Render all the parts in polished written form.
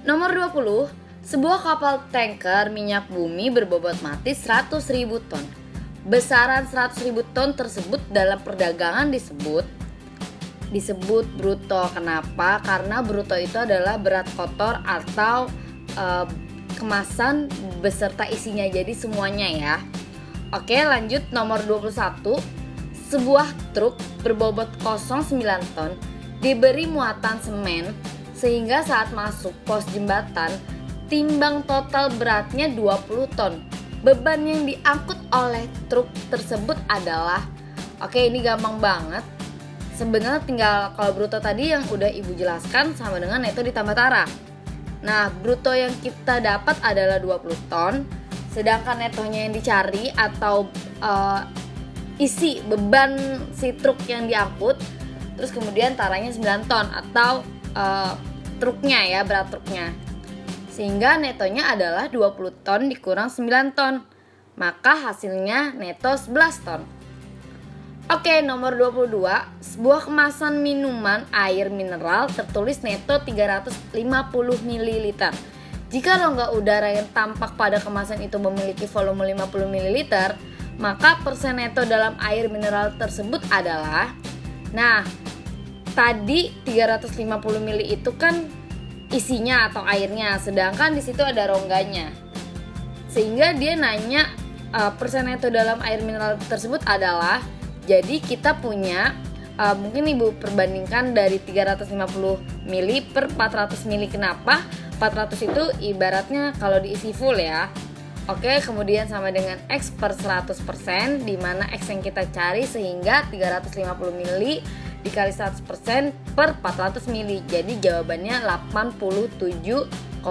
Nomor 20, sebuah kapal tanker minyak bumi berbobot mati 100.000 ton. Besaran 100.000 ton tersebut dalam perdagangan disebut bruto. Kenapa? Karena bruto itu adalah berat kotor atau kemasan beserta isinya, jadi semuanya ya. Oke, lanjut nomor 21. Sebuah truk berbobot kosong 9 ton diberi muatan semen sehingga saat masuk pos jembatan timbang total beratnya 20 ton. Beban yang diangkut oleh truk tersebut adalah, oke, ini gampang banget. Sebenarnya tinggal kalau bruto tadi yang udah ibu jelaskan sama dengan neto ditambah tara. Nah, bruto yang kita dapat adalah 20 ton, sedangkan netonya yang dicari atau isi beban si truk yang diangkut, terus kemudian taranya 9 ton atau truknya ya, berat truknya. Sehingga netonya adalah 20 ton dikurang 9 ton. Maka hasilnya neto 11 ton. Oke, nomor 22. Sebuah kemasan minuman air mineral tertulis neto 350 ml. Jika rongga udara yang tampak pada kemasan itu memiliki volume 50 ml, maka persen neto dalam air mineral tersebut adalah, nah, tadi 350 ml itu kan isinya atau airnya, sedangkan di situ ada rongganya. Sehingga dia nanya persen neto dalam air mineral tersebut adalah, jadi kita punya mungkin ibu perbandingkan dari 350 ml per 400 ml. Kenapa? 400 itu ibaratnya kalau diisi full ya. Oke, kemudian sama dengan X per 100%, di mana X yang kita cari, sehingga 350 ml dikali 100% per 400 ml. Jadi jawabannya 87,5%.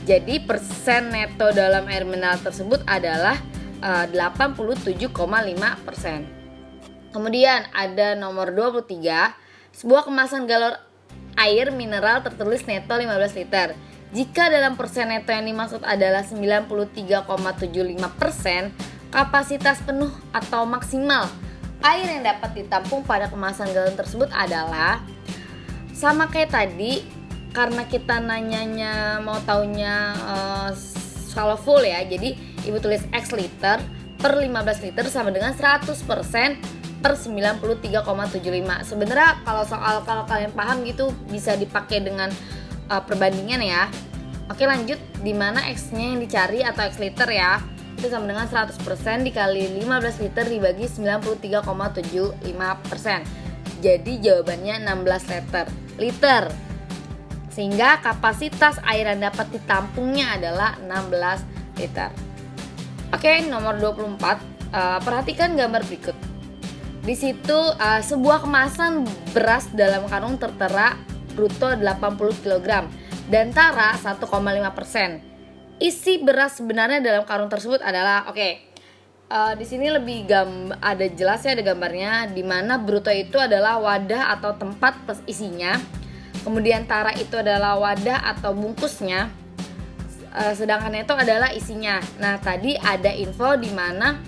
Jadi persen neto dalam air mineral tersebut adalah 87,5%. Kemudian ada nomor 23. Sebuah kemasan galon air mineral tertulis neto 15 liter. Jika dalam persen neto yang dimaksud adalah 93,75%, kapasitas penuh atau maksimal air yang dapat ditampung pada kemasan galon tersebut adalah, sama kayak tadi, karena kita nanyanya mau taunya kalau full ya, jadi ibu tulis X liter per 15 liter sama dengan 100% per 93,75. Sebenarnya kalau kalian paham gitu bisa dipakai dengan perbandingan ya. Oke, lanjut, dimana X-nya yang dicari atau X liter ya, itu sama dengan 100% dikali 15 liter dibagi 93,75%. Jadi jawabannya 16 liter. Sehingga kapasitas air yang dapat ditampungnya adalah 16 liter. Oke, nomor 24. Perhatikan gambar berikut. Di situ sebuah kemasan beras dalam karung tertera bruto 80 kg dan tara 1,5%. Isi beras sebenarnya dalam karung tersebut adalah, di sini lebih ada jelas ya, ada gambarnya, di mana bruto itu adalah wadah atau tempat plus isinya. Kemudian tara itu adalah wadah atau bungkusnya. Sedangkan neto adalah isinya. Nah, tadi ada info di mana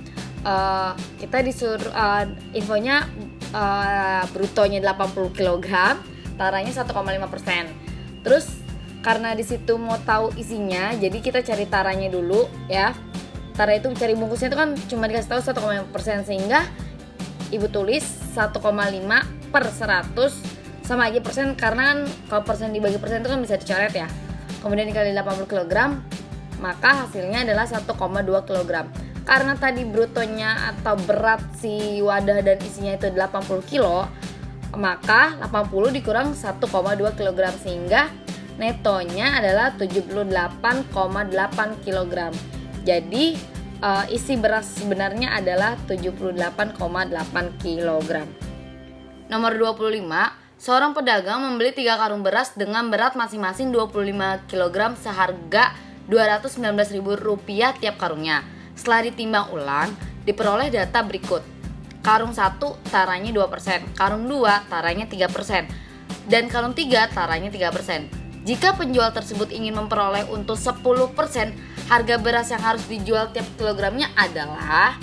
kita disuruh infonya brutonya 80 kg, taranya 1,5%. Terus karena di situ mau tahu isinya, jadi kita cari taranya dulu ya. Tara itu cari bungkusnya itu kan cuma dikasih tahu 1,5%, sehingga ibu tulis 1,5 per 100 sama aja persen, karena kan kalau persen dibagi persen itu kan bisa dicoret ya. Kemudian dikali 80 kg, maka hasilnya adalah 1,2 kg. Karena tadi brutonya atau berat si wadah dan isinya itu 80 kg, maka 80 dikurang 1,2 kg, sehingga netonya adalah 78,8 kg. Jadi isi beras sebenarnya adalah 78,8 kg. Nomor 25. Seorang pedagang membeli 3 karung beras dengan berat masing-masing 25 kg seharga Rp219.000 tiap karungnya. Setelah ditimbang ulang, diperoleh data berikut. Karung 1 taranya 2%, karung 2 taranya 3%, dan karung 3 taranya 3%. Jika penjual tersebut ingin memperoleh untung 10%, harga beras yang harus dijual tiap kilogramnya adalah,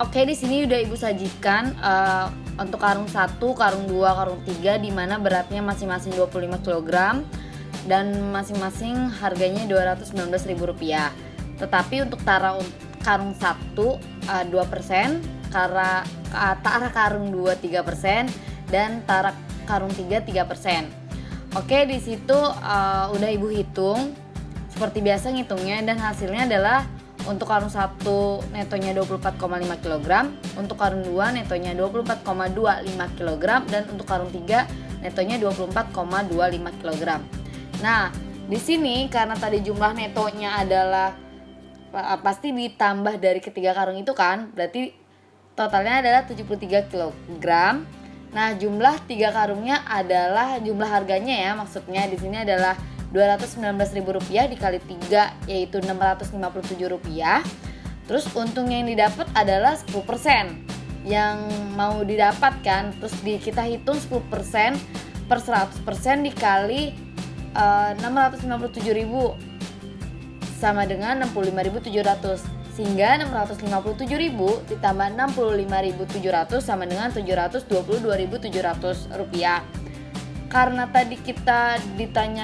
di sini udah ibu sajikan untuk karung 1, karung 2, karung 3 di mana beratnya masing-masing 25 kg dan masing-masing harganya Rp219.000. Tetapi untuk karung 1 2%, tara karung 2 3%, dan tara karung 3 3%. Oke, di situ udah Ibu hitung seperti biasa ngitungnya, dan hasilnya adalah untuk karung 1 netonya 24,5 kg, untuk karung 2 netonya 24,25 kg, dan untuk karung 3 netonya 24,25 kg. Nah, di sini karena tadi jumlah netonya adalah pasti ditambah dari ketiga karung itu kan, berarti totalnya adalah 73 kg. Nah, jumlah 3 karungnya adalah jumlah harganya ya, maksudnya di sini adalah Rp219.000 dikali 3 yaitu Rp657. Terus untungnya yang didapat adalah 10% yang mau didapatkan. Terus kita hitung 10% per 100% dikali 657.000 sama dengan 65.700, sehingga 657.000 ditambah 65.700 sama dengan Rp722.700. Karena tadi kita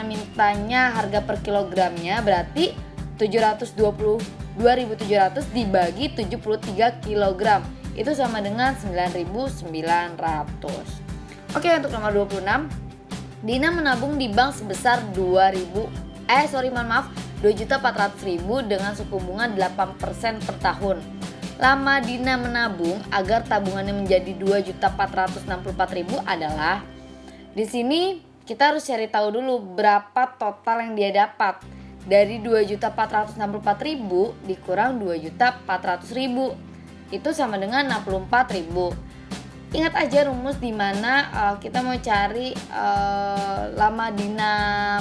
mintanya harga per kilogramnya, berarti 722.700 dibagi 73 kg itu sama dengan 9.900. Oke, untuk nomor 26, Dina menabung di bank sebesar 2.400.000 dengan suku bunga 8% per tahun. Lama Dina menabung agar tabungannya menjadi 2.464.000 adalah, di sini kita harus cari tahu dulu berapa total yang dia dapat. Dari 2.464.000 dikurang 2.400.000 itu sama dengan 64.000. Ingat aja rumus di mana kita mau cari lama Dina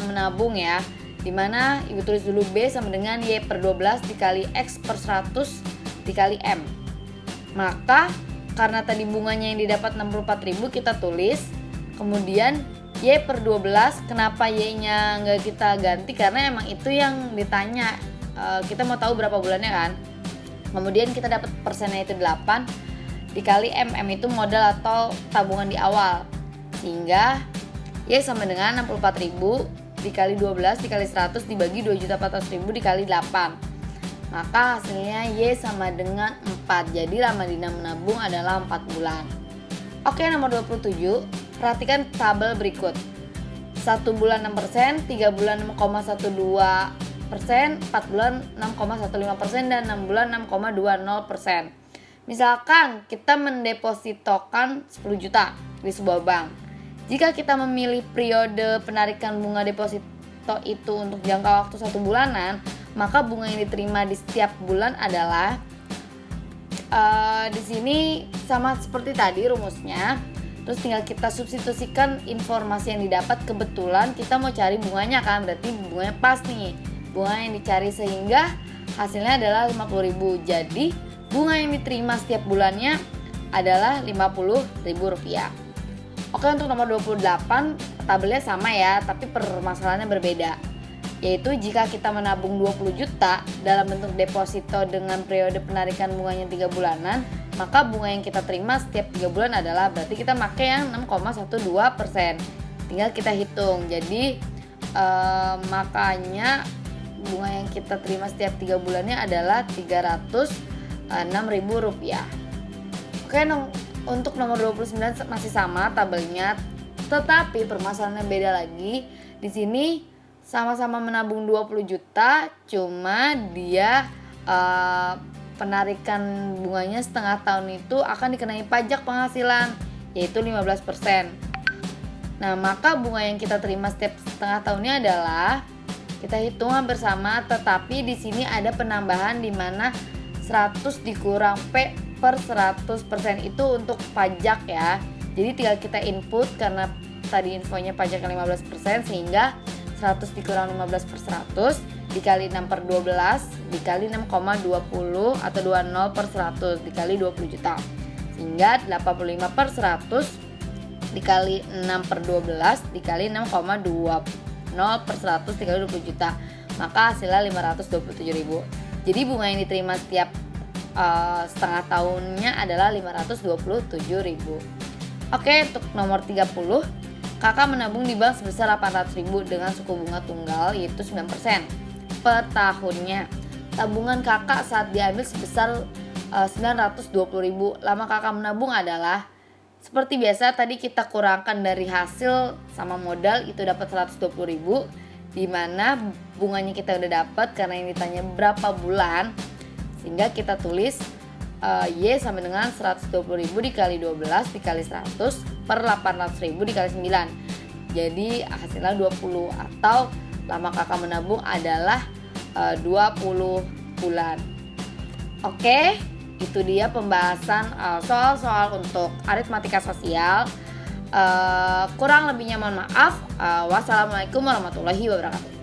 menabung ya. Di mana Ibu tulis dulu B sama dengan Y per 12 dikali X per 100 dikali M. Maka karena tadi bunganya yang didapat 64.000 kita tulis. Kemudian Y per 12, kenapa Y-nya nggak kita ganti? Karena emang itu yang ditanya, kita mau tahu berapa bulannya kan. Kemudian kita dapat persennya itu 8 dikali M itu modal atau tabungan di awal. Sehingga Y sama dengan 64.000 dikali 12 dikali 100 dibagi 2.400.000 dikali 8. Maka hasilnya Y sama dengan 4. Jadi lama Dina menabung adalah 4 bulan. Oke, nomor 27. Perhatikan tabel berikut. 1 bulan 6%, 3 bulan 6,12%, 4 bulan 6,15%, dan 6 bulan 6,20%. Misalkan kita mendepositokan 10 juta di sebuah bank. Jika kita memilih periode penarikan bunga deposito itu untuk jangka waktu 1 bulanan, maka bunga yang diterima di setiap bulan adalah di sini sama seperti tadi rumusnya. Terus tinggal kita substitusikan informasi yang didapat. Kebetulan kita mau cari bunganya kan, berarti bunganya pas nih, bunga yang dicari, sehingga hasilnya adalah 50.000. Jadi bunga yang diterima setiap bulannya adalah Rp50.000. Oke, untuk nomor 28 tabelnya sama ya, tapi permasalahannya berbeda. Yaitu jika kita menabung 20 juta dalam bentuk deposito dengan periode penarikan bunganya 3 bulanan, maka bunga yang kita terima setiap 3 bulan adalah, berarti kita pakai yang 6,12%. Tinggal kita hitung. Jadi makanya bunga yang kita terima setiap 3 bulannya adalah Rp306.000. Oke, untuk nomor 29 masih sama tabelnya, tetapi permasalahannya beda lagi. Di sini sama-sama menabung 20 juta, cuma dia penarikan bunganya setengah tahun itu akan dikenai pajak penghasilan, yaitu 15%. Nah, maka bunga yang kita terima setiap setengah tahunnya adalah, kita hitung hampir sama, tetapi di sini ada penambahan di mana 100 dikurang P per 100% itu untuk pajak ya. Jadi tinggal kita input, karena tadi infonya pajaknya 15%, sehingga 100 dikurang 15 per 100 dikali 6 per 12 dikali 6,20 atau 20 per 100 dikali 20 juta, sehingga 85 per 100 dikali 6 per 12 dikali 6,20 per 100 dikali 20 juta, maka hasilnya 527.000. Jadi bunga yang diterima setiap setengah tahunnya adalah 527.000. Oke, untuk nomor 30, kakak menabung di bank sebesar 800.000 dengan suku bunga tunggal yaitu 9% per tahunnya. Tabungan kakak saat diambil sebesar 920.000. Lama kakak menabung adalah seperti biasa tadi kita kurangkan dari hasil sama modal itu dapat 120.000, dimana bunganya kita udah dapat karena yang ditanya berapa bulan, sehingga kita tulis Y sama dengan 120.000 dikali 12 dikali 100 per 800.000 dikali 9. Jadi hasilnya 20, atau lama kakak menabung adalah 20 bulan. Oke, itu dia pembahasan soal-soal untuk aritmatika sosial. Kurang lebihnya mohon maaf. Wassalamualaikum warahmatullahi wabarakatuh.